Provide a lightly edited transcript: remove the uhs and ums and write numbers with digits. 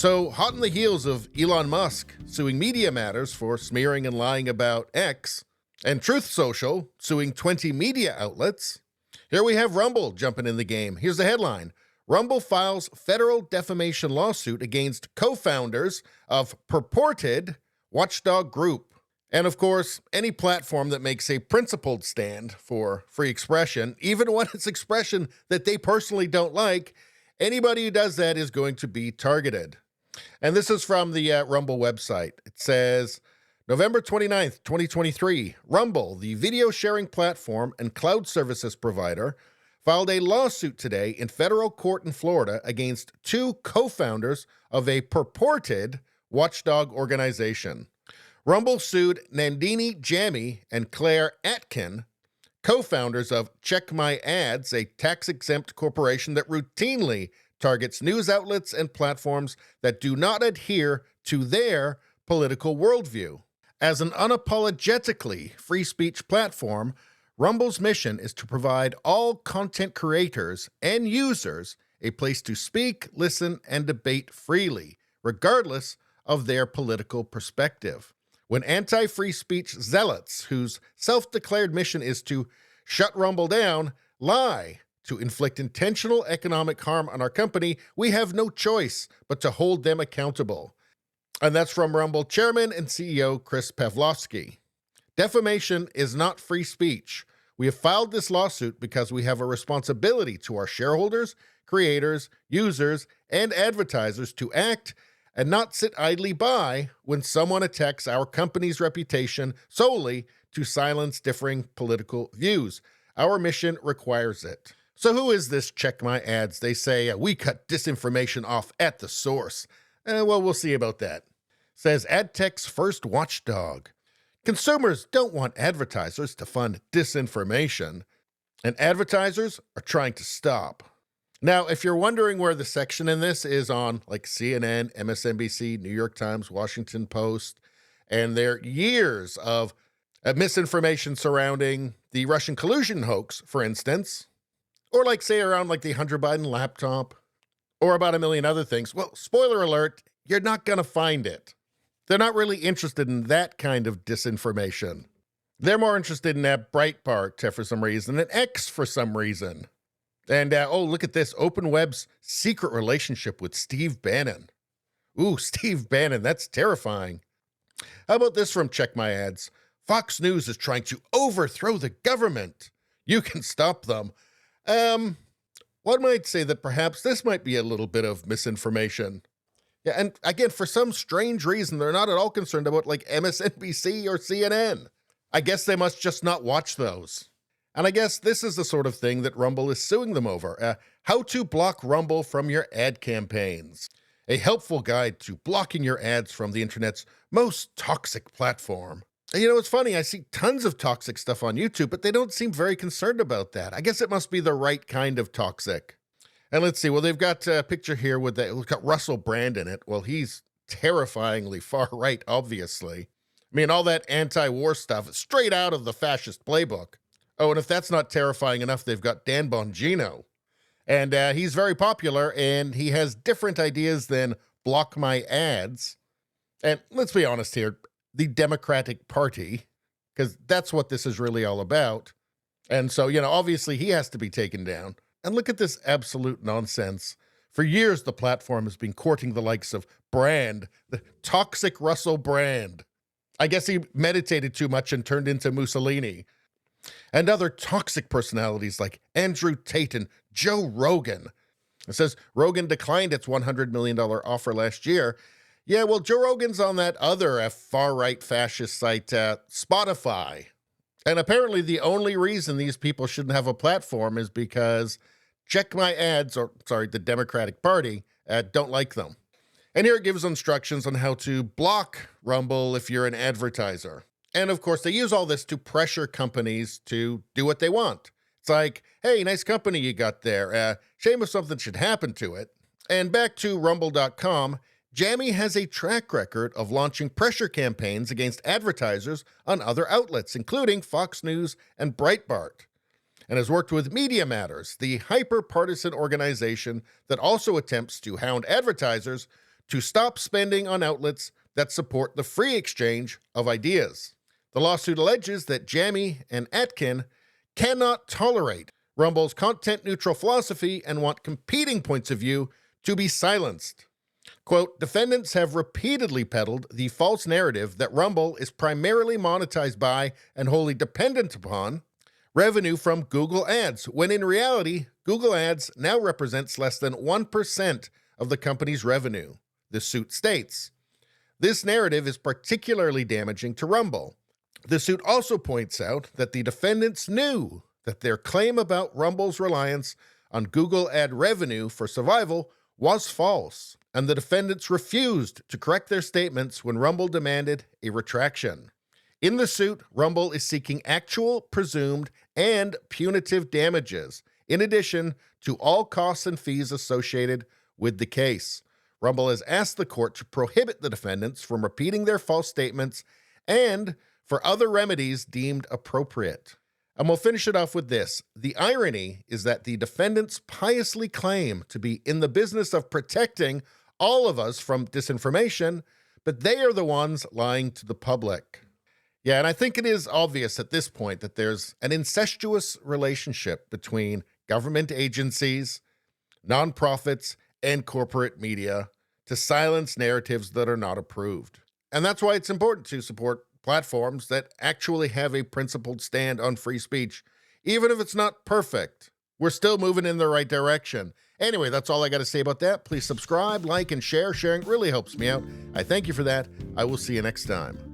So, hot on the heels of Elon Musk suing Media Matters for smearing and lying about X, and Truth Social suing 20 media outlets, here we have Rumble jumping in the game. Here's the headline. Rumble files federal defamation lawsuit against co-founders of purported Watchdog group. And of course, any platform that makes a principled stand for free expression, even when it's expression that they personally don't like, anybody who does that is going to be targeted. And this is from the Rumble website. It says, November 29th, 2023, Rumble, the video sharing platform and cloud services provider, filed a lawsuit today in federal court in Florida against two co-founders of a purported watchdog organization. Rumble sued Nandini Jammy and Claire Atkin, co-founders of Check My Ads, a tax-exempt corporation that routinely targets news outlets and platforms that do not adhere to their political worldview. As an unapologetically free speech platform, Rumble's mission is to provide all content creators and users a place to speak, listen, and debate freely, regardless of their political perspective. When anti-free speech zealots, whose self-declared mission is to shut Rumble down, lie to inflict intentional economic harm on our company, we have no choice but to hold them accountable. And that's from Rumble Chairman and CEO Chris Pavlovski. Defamation is not free speech. We have filed this lawsuit because we have a responsibility to our shareholders, creators, users, and advertisers to act and not sit idly by when someone attacks our company's reputation solely to silence differing political views. Our mission requires it. So who is this Check My Ads? They say, we cut disinformation off at the source. Well, we'll see about that. Says AdTech's first watchdog. Consumers don't want advertisers to fund disinformation, and advertisers are trying to stop. Now, if you're wondering where the section in this is on, like CNN, MSNBC, New York Times, Washington Post, and their years of misinformation surrounding the Russian collusion hoax, for instance, or like say around like the Hunter Biden laptop, or about a million other things, well, spoiler alert, you're not going to find it. They're not really interested in that kind of disinformation. They're more interested in that Breitbart for some reason, and X for some reason. And, oh, look at this, OpenWeb's secret relationship with Steve Bannon. Ooh, Steve Bannon, that's terrifying. How about this from Check My Ads? Fox News is trying to overthrow the government. You can stop them. One might say that perhaps this might be a little bit of misinformation. Yeah, and again, for some strange reason, they're not at all concerned about like MSNBC or CNN. I guess they must just not watch those. And I guess this is the sort of thing that Rumble is suing them over. How to block Rumble from your ad campaigns. A helpful guide to blocking your ads from the internet's most toxic platform. And you know, it's funny, I see tons of toxic stuff on YouTube, but they don't seem very concerned about that. I guess it must be the right kind of toxic. And let's see, well, they've got a picture here with we've got Russell Brand in it. Well, he's terrifyingly far right, obviously. I mean, all that anti-war stuff is straight out of the fascist playbook. Oh, and if that's not terrifying enough, they've got Dan Bongino. And he's very popular, and he has different ideas than block my ads. And let's be honest here, the Democratic Party, because that's what this is really all about. And so, you know, obviously he has to be taken down. And look at this absolute nonsense. For years, the platform has been courting the likes of Brand, the toxic Russell Brand. I guess he meditated too much and turned into Mussolini. And other toxic personalities like Andrew Tate and Joe Rogan. It says Rogan declined its $100 million offer last year. Yeah, well, Joe Rogan's on that other far-right fascist site, Spotify. And apparently the only reason these people shouldn't have a platform is because Check My Ads, the Democratic Party, don't like them. And here it gives instructions on how to block Rumble if you're an advertiser. And of course, they use all this to pressure companies to do what they want. It's like, hey, nice company you got there. Shame if something should happen to it. And back to rumble.com, Jammy has a track record of launching pressure campaigns against advertisers on other outlets, including Fox News and Breitbart, and has worked with Media Matters, the hyper-partisan organization that also attempts to hound advertisers to stop spending on outlets that support the free exchange of ideas. The lawsuit alleges that Jamie and Atkin cannot tolerate Rumble's content-neutral philosophy and want competing points of view to be silenced. Quote, defendants have repeatedly peddled the false narrative that Rumble is primarily monetized by and wholly dependent upon revenue from Google Ads, when in reality, Google Ads now represents less than 1% of the company's revenue, the suit states. This narrative is particularly damaging to Rumble. The suit also points out that the defendants knew that their claim about Rumble's reliance on Google ad revenue for survival was false, and the defendants refused to correct their statements when Rumble demanded a retraction. In the suit, Rumble is seeking actual, presumed, and punitive damages, in addition to all costs and fees associated with the case. Rumble has asked the court to prohibit the defendants from repeating their false statements and for other remedies deemed appropriate. And we'll finish it off with this. The irony is that the defendants piously claim to be in the business of protecting all of us from disinformation, but they are the ones lying to the public. Yeah, and I think it is obvious at this point that there's an incestuous relationship between government agencies, nonprofits, and corporate media to silence narratives that are not approved. And that's why it's important to support platforms that actually have a principled stand on free speech. Even if it's not perfect, we're still moving in the right direction. Anyway, that's all I got to say about that. Please subscribe, like, and share. Sharing really helps me out. I thank you for that. I will see you next time.